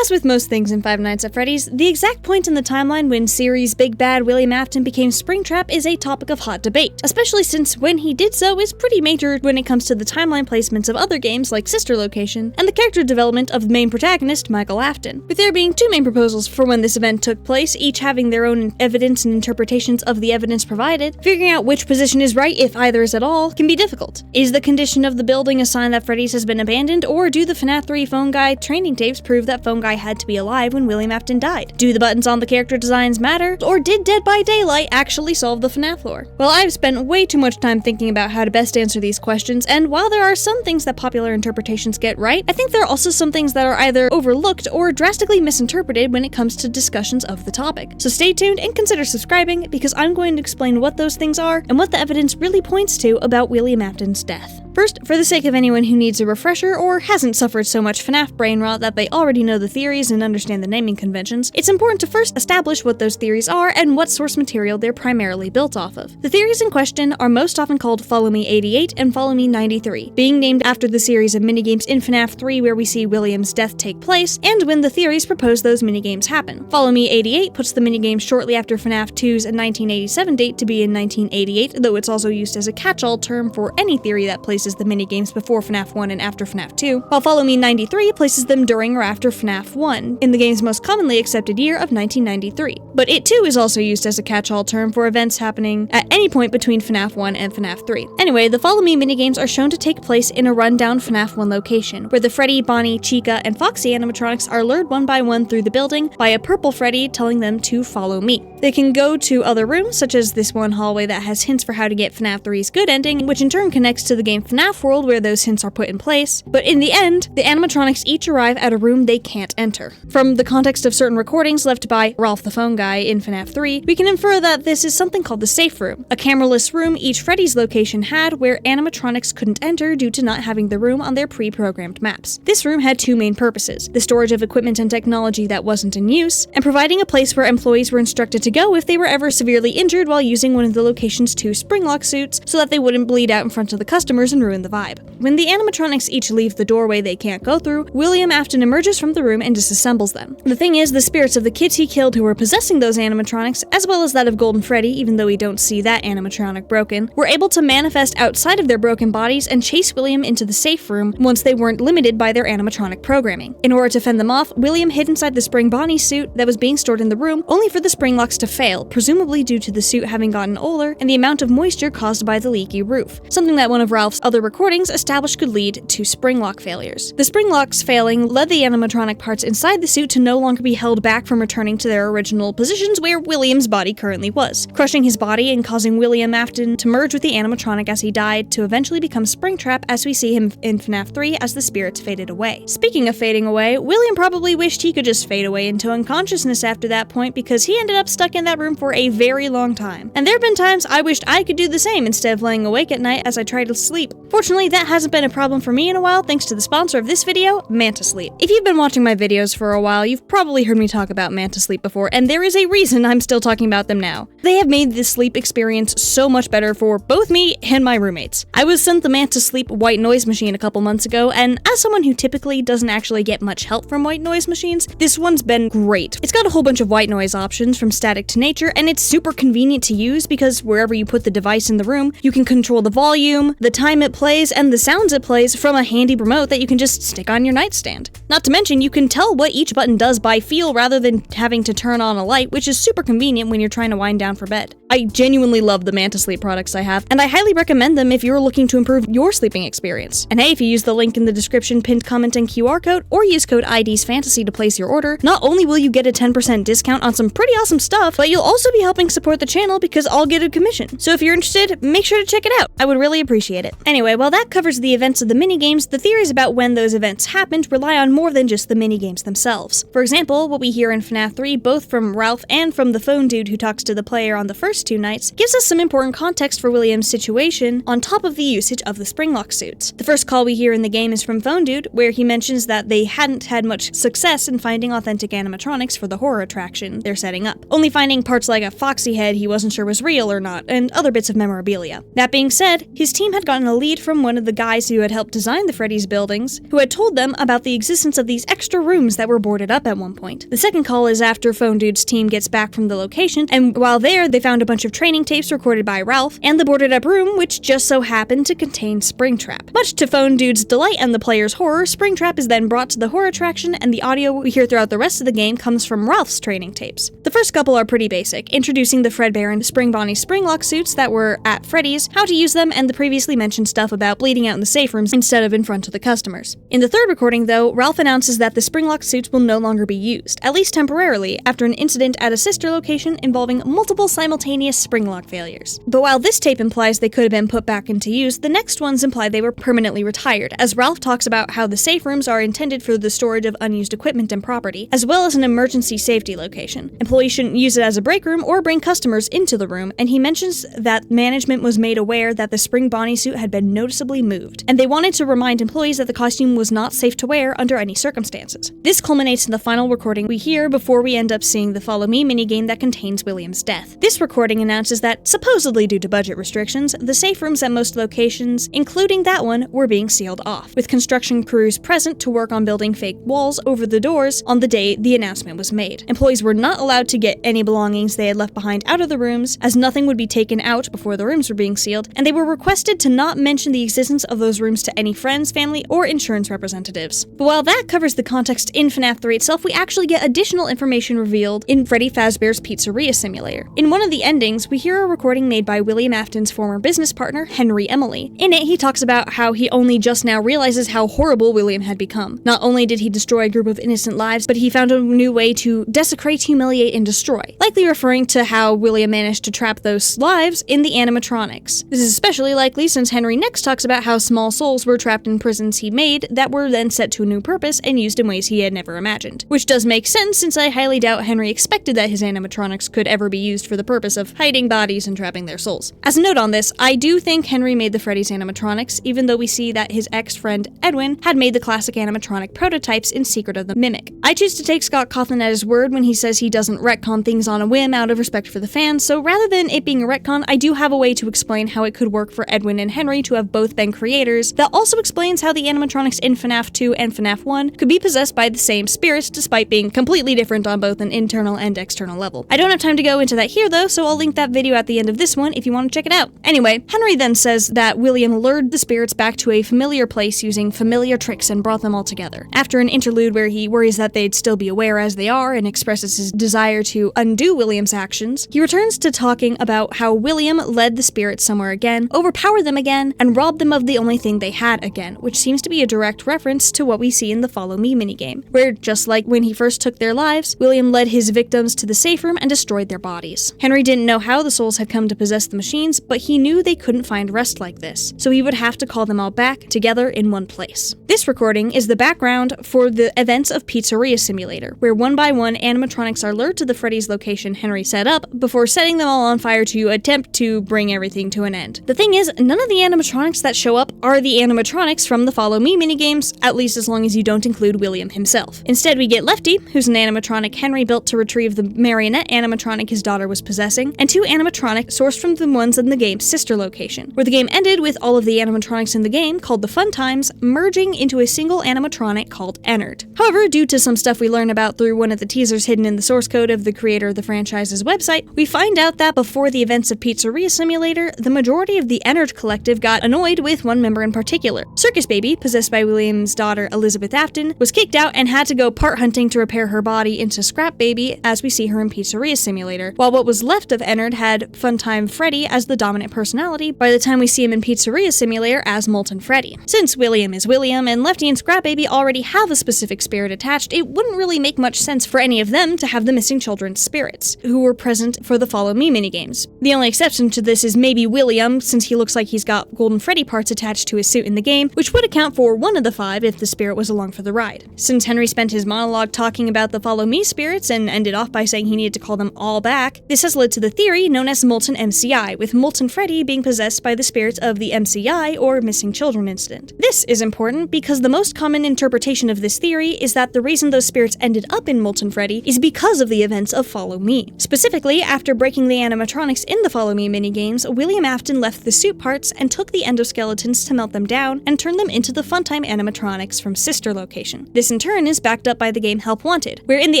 As with most things in Five Nights at Freddy's, the exact point in the timeline when series big bad William Afton became Springtrap is a topic of hot debate, especially since when he did so is pretty major when it comes to the timeline placements of other games like Sister Location and the character development of the main protagonist, Michael Afton, with there being two main proposals for when this event took place, each having their own evidence and interpretations of the evidence provided. Figuring out which position is right, if either is at all, can be difficult. Is the condition of the building a sign that Freddy's has been abandoned, or do the FNAF 3 Phone Guy training tapes prove that Phone Guy had to be alive when William Afton died? Do the buttons on the character designs matter, or did Dead by Daylight actually solve the FNAF lore? Well, I've spent way too much time thinking about how to best answer these questions, and while there are some things that popular interpretations get right, I think there are also some things that are either overlooked or drastically misinterpreted when it comes to discussions of the topic. So stay tuned and consider subscribing, because I'm going to explain what those things are and what the evidence really points to about William Afton's death. First, for the sake of anyone who needs a refresher or hasn't suffered so much FNAF brain rot that they already know the theories and understand the naming conventions, it's important to first establish what those theories are and what source material they're primarily built off of. The theories in question are most often called FollowMe88 and FollowMe93, being named after the series of minigames in FNAF 3 where we see William's death take place, and when the theories propose those minigames happen. FollowMe88 puts the minigame shortly after FNAF 2's 1987 date to be in 1988, though it's also used as a catch-all term for any theory that places the minigames before FNAF 1 and after FNAF 2, while FollowMe93 places them during or after FNAF 1, in the game's most commonly accepted year of 1993. But it too is also used as a catch-all term for events happening at any point between FNAF 1 and FNAF 3. Anyway, the Follow Me minigames are shown to take place in a rundown FNAF 1 location, where the Freddy, Bonnie, Chica, and Foxy animatronics are lured one by one through the building by a purple Freddy telling them to follow me. They can go to other rooms, such as this one hallway that has hints for how to get FNAF 3's good ending, which in turn connects to the game FNAF World where those hints are put in place, but in the end, the animatronics each arrive at a room they can't enter. From the context of certain recordings left by Ralph the Phone Guy in FNAF 3, we can infer that this is something called the safe room, a cameraless room each Freddy's location had where animatronics couldn't enter due to not having the room on their pre-programmed maps. This room had two main purposes: the storage of equipment and technology that wasn't in use, and providing a place where employees were instructed to go if they were ever severely injured while using one of the location's two springlock suits so that they wouldn't bleed out in front of the customers and ruin the vibe. When the animatronics each leave the doorway they can't go through, William Afton emerges from the room and disassembles them. The thing is, the spirits of the kids he killed who were possessing those animatronics, as well as that of Golden Freddy, even though we don't see that animatronic broken, were able to manifest outside of their broken bodies and chase William into the safe room once they weren't limited by their animatronic programming. In order to fend them off, William hid inside the Spring Bonnie suit that was being stored in the room, only for the spring locks to fail, presumably due to the suit having gotten older and the amount of moisture caused by the leaky roof, something that one of Ralph's other recordings established could lead to spring lock failures. The spring locks failing led the animatronic parts inside the suit to no longer be held back from returning to their original positions where William's body currently was, crushing his body and causing William Afton to merge with the animatronic as he died to eventually become Springtrap as we see him in FNAF 3 as the spirits faded away. Speaking of fading away, William probably wished he could just fade away into unconsciousness after that point because he ended up stuck in that room for a very long time. And there have been times I wished I could do the same instead of laying awake at night as I try to sleep. Fortunately, that hasn't been a problem for me in a while thanks to the sponsor of this video, MantaSleep. If you've been watching my videos for a while, you've probably heard me talk about MantaSleep before, and there is a reason I'm still talking about them now. They have made this sleep experience so much better for both me and my roommates. I was sent the MantaSleep white noise machine a couple months ago, and as someone who typically doesn't actually get much help from white noise machines, this one's been great. It's got a whole bunch of white noise options from static to nature, and it's super convenient to use because wherever you put the device in the room, you can control the volume, the time it plays, and the sounds it plays from a handy remote that you can just stick on your nightstand. Not to mention, you can tell what each button does by feel rather than having to turn on a light, which is super convenient when you're trying to wind down for bed. I genuinely love the MantaSleep products I have, and I highly recommend them if you're looking to improve your sleeping experience. And hey, if you use the link in the description, pinned comment, and QR code, or use code IDsFantasy to place your order, not only will you get a 10% discount on some pretty awesome stuff, but you'll also be helping support the channel because I'll get a commission. So if you're interested, make sure to check it out. I would really appreciate it. Anyway, while that covers the events of the minigames, the theories about when those events happened rely on more than just the minigames themselves. For example, what we hear in FNAF 3, both from Ralph and from the phone dude who talks to the player on the first first two nights gives us some important context for William's situation on top of the usage of the springlock suits. The first call we hear in the game is from Phone Dude, where he mentions that they hadn't had much success in finding authentic animatronics for the horror attraction they're setting up, only finding parts like a foxy head he wasn't sure was real or not, and other bits of memorabilia. That being said, his team had gotten a lead from one of the guys who had helped design the Freddy's buildings, who had told them about the existence of these extra rooms that were boarded up at one point. The second call is after Phone Dude's team gets back from the location, and while there, they found a bunch of training tapes recorded by Ralph, and the boarded up room, which just so happened to contain Springtrap. Much to Phone Dude's delight and the player's horror, Springtrap is then brought to the horror attraction, and the audio we hear throughout the rest of the game comes from Ralph's training tapes. The first couple are pretty basic, introducing the Fredbear and Spring Bonnie springlock suits that were at Freddy's, how to use them, and the previously mentioned stuff about bleeding out in the safe rooms instead of in front of the customers. In the third recording, though, Ralph announces that the springlock suits will no longer be used, at least temporarily, after an incident at a sister location involving multiple simultaneous springlock failures. But while this tape implies they could have been put back into use, the next ones imply they were permanently retired, as Ralph talks about how the safe rooms are intended for the storage of unused equipment and property, as well as an emergency safety location. Employees shouldn't use it as a break room or bring customers into the room, and he mentions that management was made aware that the Spring Bonnie suit had been noticeably moved, and they wanted to remind employees that the costume was not safe to wear under any circumstances. This culminates in the final recording we hear before we end up seeing the Follow Me minigame that contains William's death. This recording announces that, supposedly due to budget restrictions, the safe rooms at most locations, including that one, were being sealed off, with construction crews present to work on building fake walls over the doors on the day the announcement was made. Employees were not allowed to get any belongings they had left behind out of the rooms, as nothing would be taken out before the rooms were being sealed, and they were requested to not mention the existence of those rooms to any friends, family, or insurance representatives. But while that covers the context in FNAF Theory itself, we actually get additional information revealed in Freddy Fazbear's Pizzeria simulator. In one of the endings, we hear a recording made by William Afton's former business partner, Henry Emily. In it, he talks about how he only just now realizes how horrible William had become. Not only did he destroy a group of innocent lives, but he found a new way to desecrate, humiliate, and destroy, likely referring to how William managed to trap those lives in the animatronics. This is especially likely since Henry next talks about how small souls were trapped in prisons he made that were then set to a new purpose and used in ways he had never imagined. Which does make sense, since I highly doubt Henry expected that his animatronics could ever be used for the purpose of hiding bodies and trapping their souls. As a note on this, I do think Henry made the Freddy's animatronics, even though we see that his ex-friend Edwin had made the classic animatronic prototypes in secret of the Mimic. I choose to take Scott Cawthon at his word when he says he doesn't retcon things on a whim out of respect for the fans, so rather than it being a retcon, I do have a way to explain how it could work for Edwin and Henry to have both been creators that also explains how the animatronics in FNAF 2 and FNAF 1 could be possessed by the same spirits despite being completely different on both an internal and external level. I don't have time to go into that here though, so I'll link that video at the end of this one if you want to check it out. Anyway, Henry then says that William lured the spirits back to a familiar place using familiar tricks and brought them all together. After an interlude where he worries that they'd still be aware as they are and expresses his desire to undo William's actions, he returns to talking about how William led the spirits somewhere again, overpowered them again, and robbed them of the only thing they had again, which seems to be a direct reference to what we see in the Follow Me minigame, where just like when he first took their lives, William led his victims to the safe room and destroyed their bodies. Henry didn't know how the souls had come to possess the machines, but he knew they couldn't find rest like this, so he would have to call them all back together in one place. This recording is the background for the events of Pizzeria Simulator, where one by one animatronics are lured to the Freddy's location Henry set up before setting them all on fire to attempt to bring everything to an end. The thing is, none of the animatronics that show up are the animatronics from the Follow Me minigames, at least as long as you don't include William himself. Instead, we get Lefty, who's an animatronic Henry built to retrieve the marionette animatronic his daughter was possessing, and two animatronics sourced from the ones in the game's sister location, where the game ended with all of the animatronics in the game, called the Funtimes, merging into a single animatronic called Ennard. However, due to some stuff we learn about through one of the teasers hidden in the source code of the creator of the franchise's website, we find out that before the events of Pizzeria Simulator, the majority of the Ennard collective got annoyed with one member in particular. Circus Baby, possessed by William's daughter Elizabeth Afton, was kicked out and had to go part hunting to repair her body into Scrap Baby as we see her in Pizzeria Simulator, while what was left of Ennard had Funtime Freddy as the dominant personality by the time we see him in Pizzeria Simulator as Molten Freddy. Since William is William and Lefty and Scrap Baby already have a specific spirit attached, it wouldn't really make much sense for any of them to have the missing children's spirits, who were present for the Follow Me minigames. The only exception to this is maybe William, since he looks like he's got Golden Freddy parts attached to his suit in the game, which would account for one of the five if the spirit was along for the ride. Since Henry spent his monologue talking about the Follow Me spirits and ended off by saying he needed to call them all back, this has led to the the theory known as MoltenMCI, with Molten Freddy being possessed by the spirits of the MCI, or Missing Children incident. This is important because the most common interpretation of this theory is that the reason those spirits ended up in Molten Freddy is because of the events of FollowMe. Specifically, after breaking the animatronics in the FollowMe minigames, William Afton left the suit parts and took the endoskeletons to melt them down and turn them into the Funtime animatronics from Sister Location. This in turn is backed up by the game Help Wanted, where in the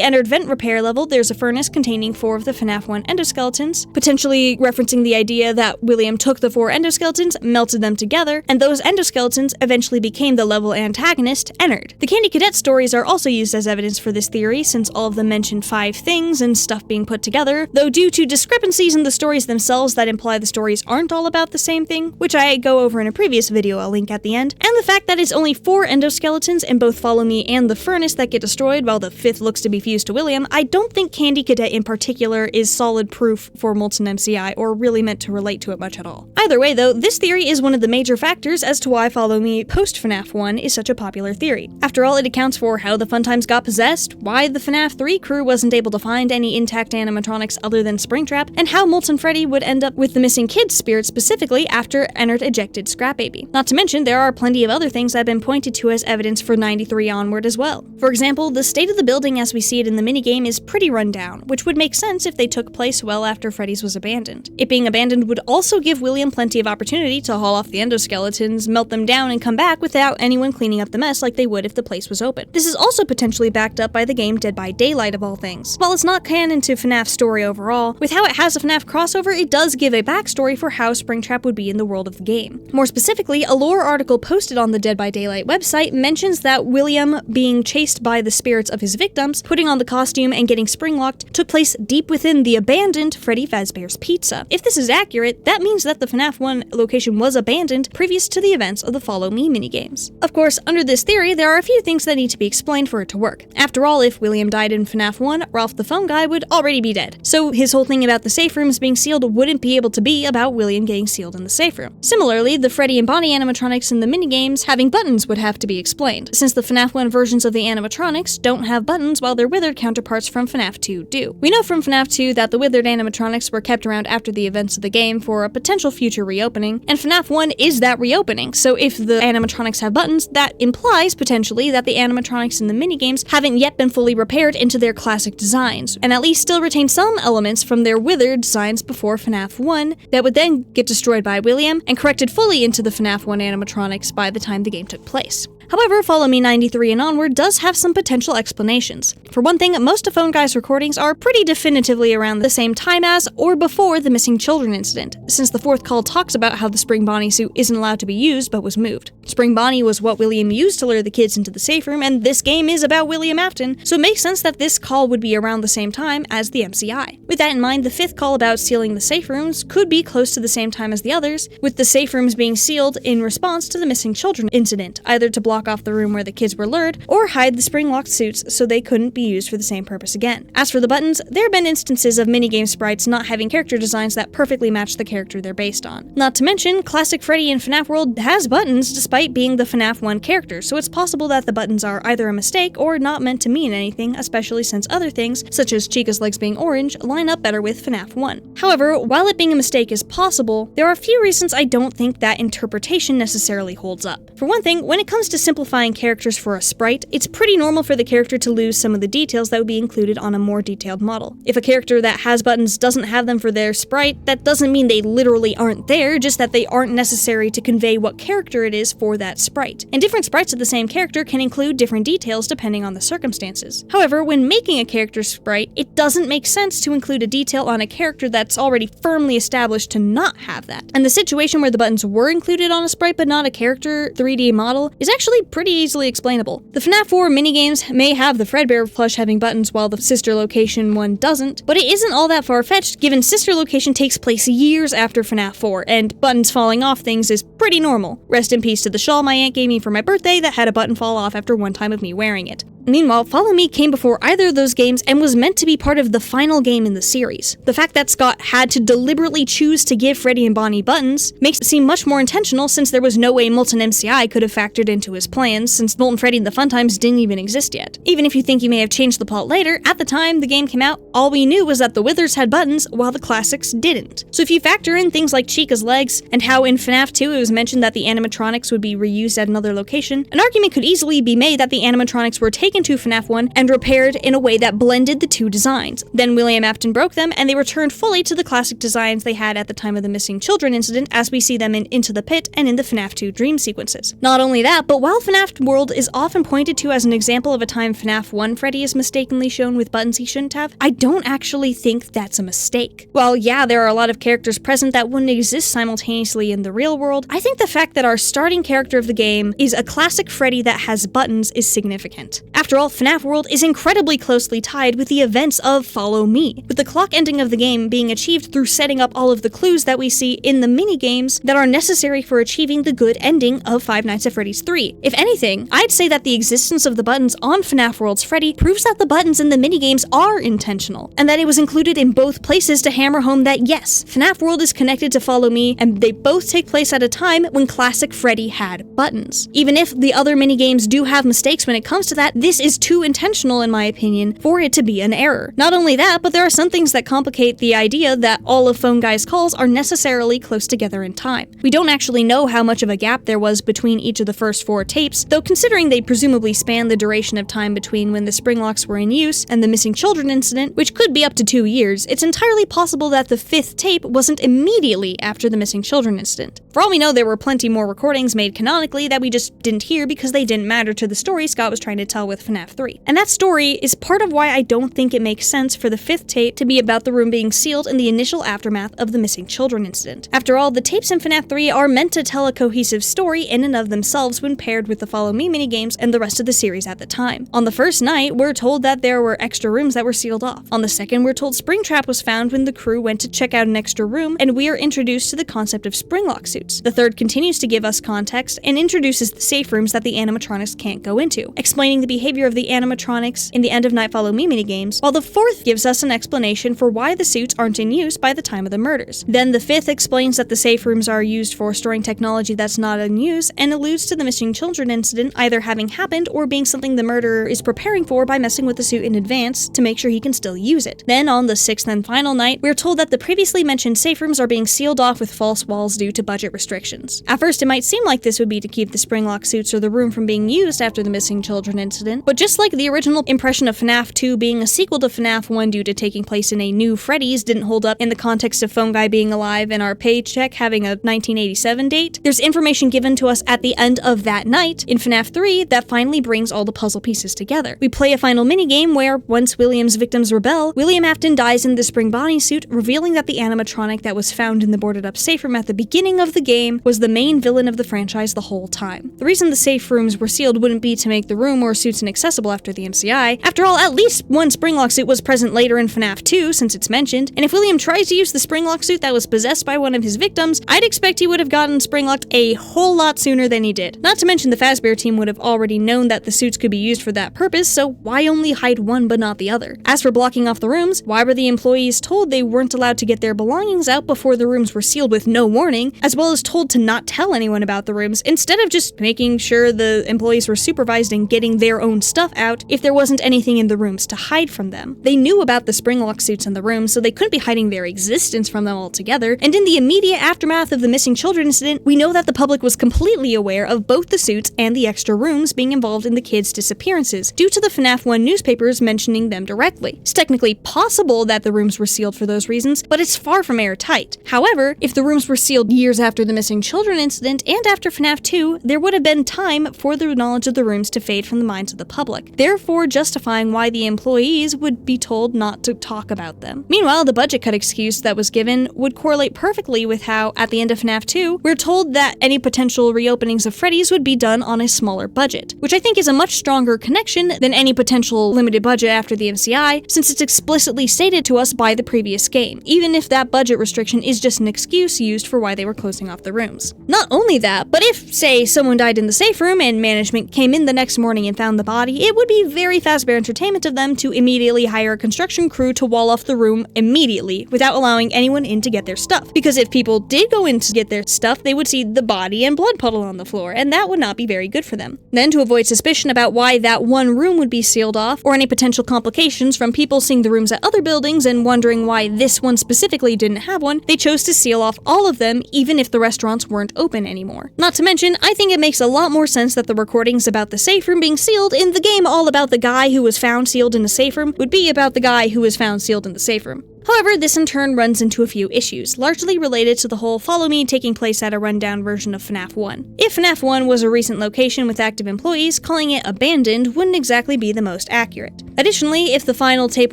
entered vent repair level there's a furnace containing 4 of the FNAF 1 endoskeletons, potentially referencing the idea that William took the 4 endoskeletons, melted them together, and those endoskeletons eventually became the level antagonist, Ennard. The Candy Cadet stories are also used as evidence for this theory, since all of them mention 5 things and stuff being put together, though due to discrepancies in the stories themselves that imply the stories aren't all about the same thing, which I go over in a previous video I'll link at the end, and the fact that it's only 4 endoskeletons in both FollowMe and the furnace that get destroyed while the 5th looks to be fused to William, I don't think Candy Cadet in particular is solid proof for MoltenMCI or really meant to relate to it much at all. Either way though, this theory is one of the major factors as to why FollowMe post FNAF 1 is such a popular theory. After all, it accounts for how the Funtimes got possessed, why the FNAF 3 crew wasn't able to find any intact animatronics other than Springtrap, and how Molten Freddy would end up with the missing kid's spirit specifically after Ennard ejected Scrap Baby. Not to mention, there are plenty of other things that have been pointed to as evidence for 93 onward as well. For example, the state of the building as we see it in the minigame is pretty run down, which would make sense if they took place well after Freddy's was abandoned. It being abandoned would also give William plenty of opportunity to haul off the endoskeletons, melt them down, and come back without anyone cleaning up the mess like they would if the place was open. This is also potentially backed up by the game Dead by Daylight of all things. While it's not canon to FNAF's story overall, with how it has a FNAF crossover, it does give a backstory for how Springtrap would be in the world of the game. More specifically, a lore article posted on the Dead by Daylight website mentions that William being chased by the spirits of his victims, putting on the costume and getting springlocked, took place deep within the abandoned Freddy Fazbear's Pizza. If this is accurate, that means that the FNAF 1 location was abandoned previous to the events of the FollowMe minigames. Of course, under this theory, there are a few things that need to be explained for it to work. After all, if William died in FNAF 1, Ralph the Phone Guy would already be dead. So his whole thing about the safe rooms being sealed wouldn't be able to be about William getting sealed in the safe room. Similarly, the Freddy and Bonnie animatronics in the minigames having buttons would have to be explained, since the FNAF 1 versions of the animatronics don't have buttons while their withered counterparts from FNAF 2 do. We know from FNAF 2 that the withered animatronics were kept around after the events of the game for a potential future reopening, and FNAF 1 is that reopening, so if the animatronics have buttons, that implies potentially that the animatronics in the minigames haven't yet been fully repaired into their classic designs, and at least still retain some elements from their withered designs before FNAF 1 that would then get destroyed by William and corrected fully into the FNAF 1 animatronics by the time the game took place. However, FollowMe93 and Onward does have some potential explanations. For one thing, most of Phone Guy's recordings are pretty definitively around the same time as or before the Missing Children incident, since the 4th call talks about how the Spring Bonnie suit isn't allowed to be used but was moved. Spring Bonnie was what William used to lure the kids into the safe room, and this game is about William Afton, so it makes sense that this call would be around the same time as the MCI. With that in mind, the 5th call about sealing the safe rooms could be close to the same time as the others, with the safe rooms being sealed in response to the Missing Children incident, either to block off the room where the kids were lured, or hide the spring-locked suits so they couldn't be used for the same purpose again. As for the buttons, there have been instances of minigame sprites not having character designs that perfectly match the character they're based on. Not to mention, classic Freddy in FNAF World has buttons despite being the FNAF 1 character, so it's possible that the buttons are either a mistake or not meant to mean anything, especially since other things, such as Chica's legs being orange, line up better with FNAF 1. However, while it being a mistake is possible, there are a few reasons I don't think that interpretation necessarily holds up. For one thing, when it comes to simplifying characters for a sprite, it's pretty normal for the character to lose some of the details that would be included on a more detailed model. If a character that has buttons doesn't have them for their sprite, that doesn't mean they literally aren't there, just that they aren't necessary to convey what character it is for that sprite. And different sprites of the same character can include different details depending on the circumstances. However, when making a character sprite, it doesn't make sense to include a detail on a character that's already firmly established to not have that. And the situation where the buttons were included on a sprite but not a character 3D model is actually pretty easily explainable. The FNAF 4 minigames may have the Fredbear plush having buttons while the Sister Location one doesn't, but it isn't all that far-fetched given Sister Location takes place years after FNAF 4, and buttons falling off things is pretty normal. Rest in peace to the shawl my aunt gave me for my birthday that had a button fall off after one time of me wearing it. Meanwhile, Follow Me came before either of those games and was meant to be part of the final game in the series. The fact that Scott had to deliberately choose to give Freddy and Bonnie buttons makes it seem much more intentional, since there was no way MoltenMCI could have factored into his plans, since Molten Freddy and the Funtimes didn't even exist yet. Even if you think you may have changed the plot later, at the time the game came out, all we knew was that the Withers had buttons while the classics didn't. So if you factor in things like Chica's legs, and how in FNAF 2 it was mentioned that the animatronics would be reused at another location, an argument could easily be made that the animatronics were taken to FNAF 1 and repaired in a way that blended the two designs. Then William Afton broke them, and they returned fully to the classic designs they had at the time of the missing children incident, as we see them in Into the Pit and in the FNAF 2 dream sequences. Not only that, but while FNAF World is often pointed to as an example of a time FNAF 1 Freddy is mistakenly shown with buttons he shouldn't have, I don't actually think that's a mistake. While yeah, there are a lot of characters present that wouldn't exist simultaneously in the real world, I think the fact that our starting character of the game is a classic Freddy that has buttons is significant. After all, FNAF World is incredibly closely tied with the events of Follow Me, with the clock ending of the game being achieved through setting up all of the clues that we see in the mini-games that are necessary for achieving the good ending of Five Nights at Freddy's 3. If anything, I'd say that the existence of the buttons on FNAF World's Freddy proves that the buttons in the minigames are intentional, and that it was included in both places to hammer home that yes, FNAF World is connected to Follow Me, and they both take place at a time when classic Freddy had buttons. Even if the other minigames do have mistakes when it comes to that, this is too intentional in my opinion for it to be an error. Not only that, but there are some things that complicate the idea that all of Phone Guy's calls are necessarily close together in time. We don't actually know how much of a gap there was between each of the first 4 tapes, though considering they presumably span the duration of time between when the spring locks were in use and the missing children incident, which could be up to 2 years, it's entirely possible that the 5th tape wasn't immediately after the missing children incident. For all we know, there were plenty more recordings made canonically that we just didn't hear because they didn't matter to the story Scott was trying to tell with FNAF 3. And that story is part of why I don't think it makes sense for the 5th tape to be about the room being sealed in the initial aftermath of the missing children incident. After all, the tapes in FNAF 3 are meant to tell a cohesive story in and of themselves when paired with the Follow Me minigames and the rest of the series at the time. On the first night, we're told that there were extra rooms that were sealed off. On the second, we're told Springtrap was found when the crew went to check out an extra room, and we are introduced to the concept of springlock suits. The third continues to give us context and introduces the safe rooms that the animatronics can't go into, explaining the behavior of the animatronics in the End of Night Follow Me minigames, while the fourth gives us an explanation for why the suits aren't in use by the time of the murders. Then the fifth explains that the safe rooms are used for storing technology that's not in use, and alludes to the missing children incident either having happened or being something the murderer is preparing for by messing with the suit in advance to make sure he can still use it. Then on the sixth and final night, we're told that the previously mentioned safe rooms are being sealed off with false walls due to budget restrictions. At first, it might seem like this would be to keep the springlock suits or the room from being used after the missing children incident, but just like the original impression of FNAF 2 being a sequel to FNAF 1 due to taking place in a new Freddy's didn't hold up in the context of Phone Guy being alive and our paycheck having a 1987 date, there's information given to us at the end of that night in FNAF 3 that finally brings all the puzzle pieces together. We play a final minigame where, once William's victims rebel, William Afton dies in the spring Bonnie suit, revealing that the animatronic that was found in the boarded up safe room at the beginning of the game was the main villain of the franchise the whole time. The reason the safe rooms were sealed wouldn't be to make the room or suits inaccessible after the MCI. After all, at least one springlock suit was present later in FNAF 2, since it's mentioned, and if William tries to use the springlock suit that was possessed by one of his victims, I'd expect he would have gotten springlocked a whole lot sooner than he did. Not to mention the Fazbear team would have already known that the suits could be used for that purpose, so why only hide one but not the other? As for blocking off the rooms, why were the employees told they weren't allowed to get their belongings out before the rooms were sealed with no warning, as well as told to not tell anyone about the rooms, instead of just making sure the employees were supervised in getting their own stuff out if there wasn't anything in the rooms to hide from them? They knew about the springlock suits in the rooms, so they couldn't be hiding their existence from them altogether, and in the immediate aftermath of the missing children incident, we know that the public was completely aware of both the suits and the extra rooms being involved in the kids' disappearances, due to the FNAF 1 newspapers mentioning them directly. It's technically possible that the rooms were sealed for those reasons, but it's far from airtight. However, if the rooms were sealed years after the missing children incident and after FNAF 2, there would have been time for the knowledge of the rooms to fade from the minds of the public, therefore justifying why the employees would be told not to talk about them. Meanwhile, the budget cut excuse that was given would correlate perfectly with how, at the end of FNAF 2, we're told that any potential reopenings of Freddy's would be done on a smaller budget, which I think is a much stronger connection than any potential limited budget after the MCI, since it's explicitly stated to us by the previous game, even if that budget restriction is just an excuse used for why they were closing off the rooms. Not only that, but if, say, someone died in the safe room and management came in the next morning and found the body body, it would be very Fazbear Entertainment of them to immediately hire a construction crew to wall off the room immediately without allowing anyone in to get their stuff. Because if people did go in to get their stuff, they would see the body and blood puddle on the floor, and that would not be very good for them. Then, to avoid suspicion about why that one room would be sealed off, or any potential complications from people seeing the rooms at other buildings and wondering why this one specifically didn't have one, they chose to seal off all of them even if the restaurants weren't open anymore. Not to mention, I think it makes a lot more sense that the recordings about the safe room being sealed in the game all about the guy who was found sealed in a safe room would be about the guy who was found sealed in the safe room. However, this in turn runs into a few issues, largely related to the whole Follow Me taking place at a rundown version of FNAF 1. If FNAF 1 was a recent location with active employees, calling it abandoned wouldn't exactly be the most accurate. Additionally, if the final tape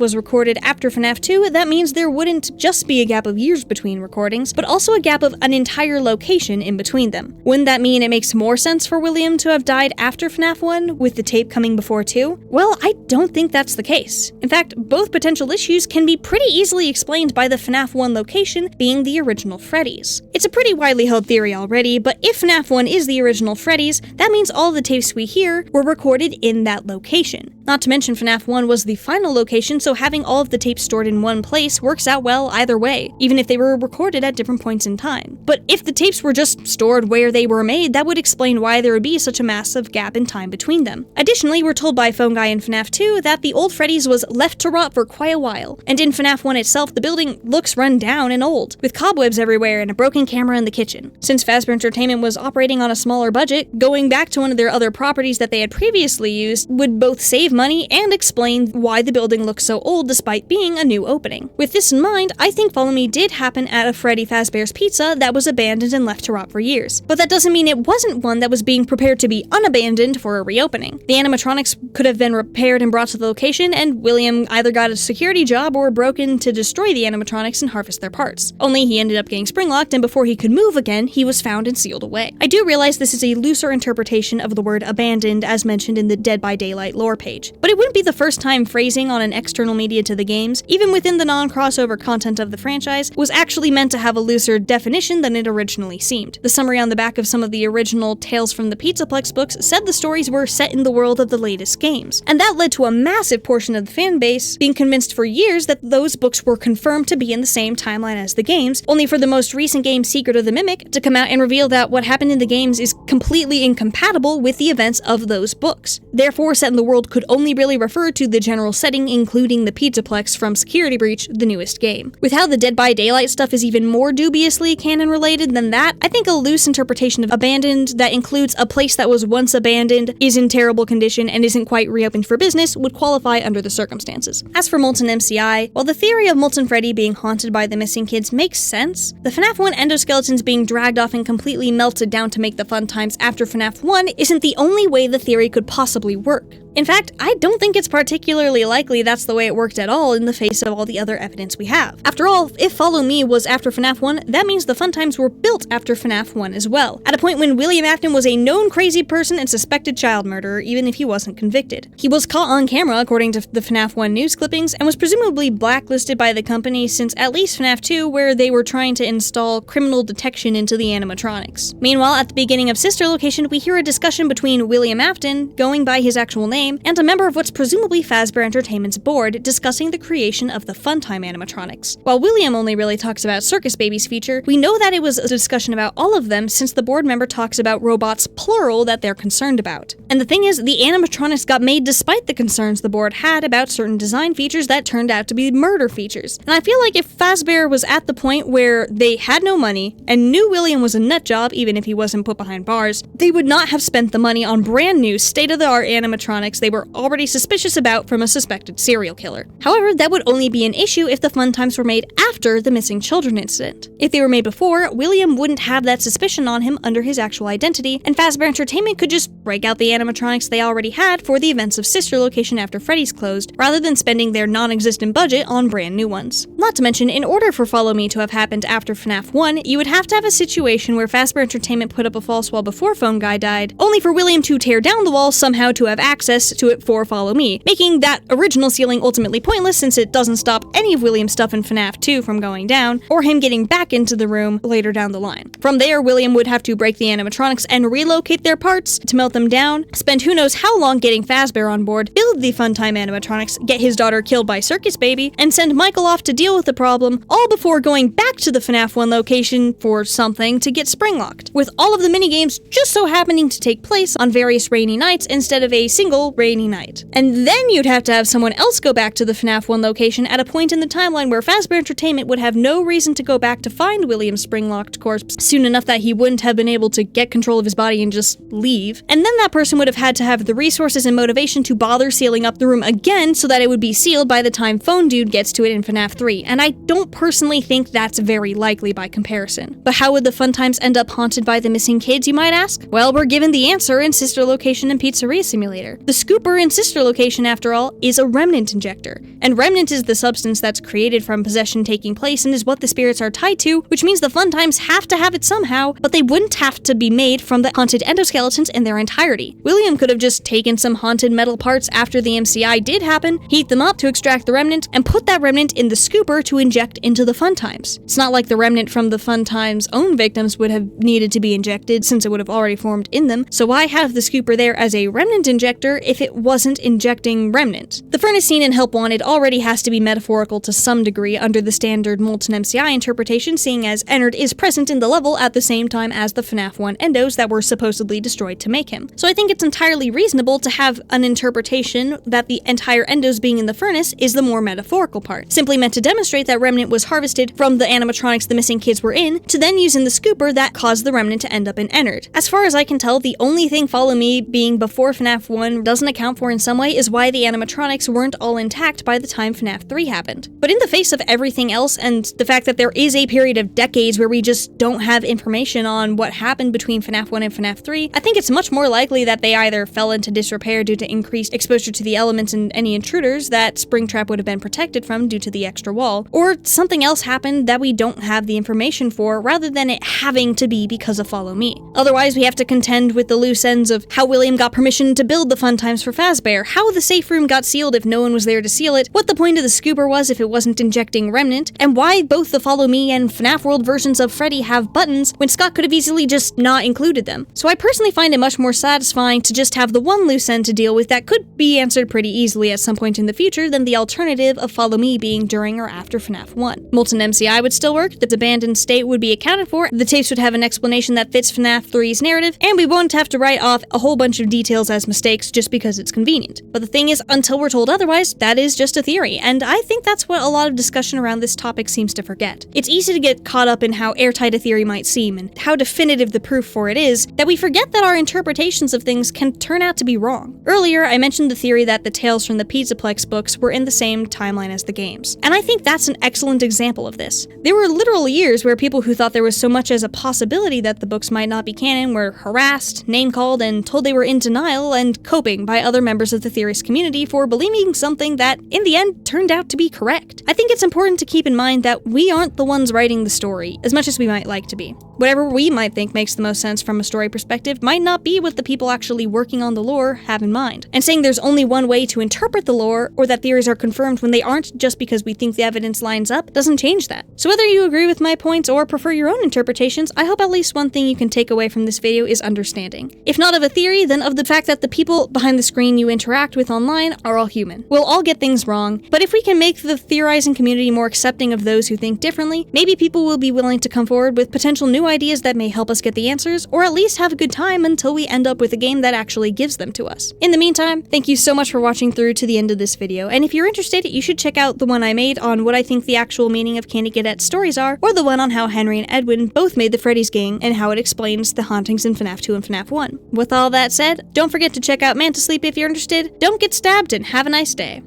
was recorded after FNAF 2, that means there wouldn't just be a gap of years between recordings, but also a gap of an entire location in between them. Wouldn't that mean it makes more sense for William to have died after FNAF 1, with the tape coming before 2? Well, I don't think that's the case. In fact, both potential issues can be pretty easily explained by the FNAF 1 location being the original Freddy's. It's a pretty widely held theory already, but if FNAF 1 is the original Freddy's, that means all the tapes we hear were recorded in that location. Not to mention FNAF 1 was the final location, so having all of the tapes stored in one place works out well either way, even if they were recorded at different points in time. But if the tapes were just stored where they were made, that would explain why there would be such a massive gap in time between them. Additionally, we're told by Phone Guy in FNAF 2 that the old Freddy's was left to rot for quite a while, and in FNAF 1 itself, the building looks run down and old, with cobwebs everywhere and a broken camera in the kitchen. Since Fazbear Entertainment was operating on a smaller budget, going back to one of their other properties that they had previously used would both save money and explain why the building looks so old despite being a new opening. With this in mind, I think Follow Me did happen at a Freddy Fazbear's Pizza that was abandoned and left to rot for years. But that doesn't mean it wasn't one that was being prepared to be unabandoned for a reopening. The animatronics could have been repaired and brought to the location, and William either got a security job or broke in to destroy the animatronics and harvest their parts. Only he ended up getting springlocked, and before he could move again, he was found and sealed away. I do realize this is a looser interpretation of the word abandoned as mentioned in the Dead by Daylight lore page, but it wouldn't be the first time phrasing on an external media to the games, even within the non-crossover content of the franchise, was actually meant to have a looser definition than it originally seemed. The summary on the back of some of the original Tales from the Pizzaplex books said the stories were set in the world of the latest games, and that led to a massive portion of the fan base being convinced for years that those books were confirmed to be in the same timeline as the games, only for the most recent game Secret of the Mimic to come out and reveal that what happened in the games is completely incompatible with the events of those books. Therefore, Set in the World could only really refer to the general setting, including the Pizzaplex from Security Breach, the newest game. With how the Dead by Daylight stuff is even more dubiously canon-related than that, I think a loose interpretation of abandoned that includes a place that was once abandoned, is in terrible condition, and isn't quite reopened for business would qualify under the circumstances. As for MoltenMCI, while the theory of Molten Freddy being haunted by the missing kids makes sense, the FNAF 1 endoskeletons being dragged off and completely melted down to make the fun times after FNAF 1 isn't the only way the theory could possibly work. In fact, I don't think it's particularly likely that's the way it worked at all in the face of all the other evidence we have. After all, if Follow Me was after FNAF 1, that means the Fun Times were built after FNAF 1 as well, at a point when William Afton was a known crazy person and suspected child murderer, even if he wasn't convicted. He was caught on camera, according to the FNAF 1 news clippings, and was presumably blacklisted by the company since at least FNAF 2, where they were trying to install criminal detection into the animatronics. Meanwhile, at the beginning of Sister Location, we hear a discussion between William Afton, going by his actual name, and a member of what's presumably Fazbear Entertainment's board discussing the creation of the Funtime animatronics. While William only really talks about Circus Babies feature, we know that it was a discussion about all of them since the board member talks about robots plural that they're concerned about. And the thing is, the animatronics got made despite the concerns the board had about certain design features that turned out to be murder features. And I feel like if Fazbear was at the point where they had no money and knew William was a nut job even if he wasn't put behind bars, they would not have spent the money on brand new state-of-the-art animatronics they were already suspicious about from a suspected serial killer. However, that would only be an issue if the Fun Times were made after the missing children incident. If they were made before, William wouldn't have that suspicion on him under his actual identity, and Fazbear Entertainment could just break out the animatronics they already had for the events of Sister Location after Freddy's closed, rather than spending their non-existent budget on brand new ones. Not to mention, in order for Follow Me to have happened after FNAF 1, you would have to have a situation where Fazbear Entertainment put up a false wall before Phone Guy died, only for William to tear down the wall somehow to have access to it for Follow Me, making that original sealing ultimately pointless since it doesn't stop any of William's stuff in FNAF 2 from going down, or him getting back into the room later down the line. From there, William would have to break the animatronics and relocate their parts to melt them them down, spend who knows how long getting Fazbear on board, build the Funtime animatronics, get his daughter killed by Circus Baby, and send Michael off to deal with the problem, all before going back to the FNAF 1 location for something to get springlocked, with all of the minigames just so happening to take place on various rainy nights instead of a single rainy night. And then you'd have to have someone else go back to the FNAF 1 location at a point in the timeline where Fazbear Entertainment would have no reason to go back to find William's springlocked corpse soon enough that he wouldn't have been able to get control of his body and just leave. And then that person would have had to have the resources and motivation to bother sealing up the room again so that it would be sealed by the time Phone Dude gets to it in FNAF 3, and I don't personally think that's very likely by comparison. But how would the Funtimes end up haunted by the missing kids, you might ask? Well, we're given the answer in Sister Location and Pizzeria Simulator. The scooper in Sister Location, after all, is a remnant injector, and remnant is the substance that's created from possession taking place and is what the spirits are tied to, which means the Funtimes have to have it somehow, but they wouldn't have to be made from the haunted endoskeletons in their entirety. William could have just taken some haunted metal parts after the MCI did happen, heat them up to extract the remnant, and put that remnant in the scooper to inject into the Funtimes. It's not like the remnant from the Funtimes' own victims would have needed to be injected since it would have already formed in them, so why have the scooper there as a remnant injector if it wasn't injecting remnant? The furnace scene in Help Wanted already has to be metaphorical to some degree under the standard MoltenMCI interpretation, seeing as Ennard is present in the level at the same time as the FNAF 1 endos that were supposedly destroyed to make him. So I think it's entirely reasonable to have an interpretation that the entire endos being in the furnace is the more metaphorical part, simply meant to demonstrate that remnant was harvested from the animatronics the missing kids were in, to then use in the scooper that caused the remnant to end up in Ennard. As far as I can tell, the only thing Follow Me being before FNAF 1 doesn't account for in some way is why the animatronics weren't all intact by the time FNAF 3 happened. But in the face of everything else, and the fact that there is a period of decades where we just don't have information on what happened between FNAF 1 and FNAF 3, I think it's much more likely that they either fell into disrepair due to increased exposure to the elements and any intruders that Springtrap would have been protected from due to the extra wall, or something else happened that we don't have the information for, rather than it having to be because of Follow Me. Otherwise, we have to contend with the loose ends of how William got permission to build the Funtimes for Fazbear, how the safe room got sealed if no one was there to seal it, what the point of the scooper was if it wasn't injecting remnant, and why both the Follow Me and FNAF World versions of Freddy have buttons when Scott could have easily just not included them. So I personally find it much more satisfying to just have the one loose end to deal with that could be answered pretty easily at some point in the future than the alternative of Follow Me being during or after FNAF 1. MoltenMCI would still work, the abandoned state would be accounted for, the tapes would have an explanation that fits FNAF 3's narrative, and we won't have to write off a whole bunch of details as mistakes just because it's convenient. But the thing is, until we're told otherwise, that is just a theory, and I think that's what a lot of discussion around this topic seems to forget. It's easy to get caught up in how airtight a theory might seem, and how definitive the proof for it is, that we forget that our interpretations of things can turn out to be wrong. Earlier, I mentioned the theory that the tales from the Pizzaplex books were in the same timeline as the games, and I think that's an excellent example of this. There were literal years where people who thought there was so much as a possibility that the books might not be canon were harassed, name-called, and told they were in denial and coping by other members of the theorist community for believing something that, in the end, turned out to be correct. I think it's important to keep in mind that we aren't the ones writing the story, as much as we might like to be. Whatever we might think makes the most sense from a story perspective might not be what the people actually working on the lore have in mind. And saying there's only one way to interpret the lore, or that theories are confirmed when they aren't just because we think the evidence lines up, doesn't change that. So whether you agree with my points or prefer your own interpretations, I hope at least one thing you can take away from this video is understanding. If not of a theory, then of the fact that the people behind the screen you interact with online are all human. We'll all get things wrong, but if we can make the theorizing community more accepting of those who think differently, maybe people will be willing to come forward with potential new ideas that may help us get the answers, or at least have a good time until we end up with a game that actually gives them to us. In the meantime, thank you so much for watching through to the end of this video, and if you're interested, you should check out the one I made on what I think the actual meaning of Candy Cadet's stories are, or the one on how Henry and Edwin both made the Freddy's gang and how it explains the hauntings in FNAF 2 and FNAF 1. With all that said, don't forget to check out Man to Sleep if you're interested, don't get stabbed, and have a nice day.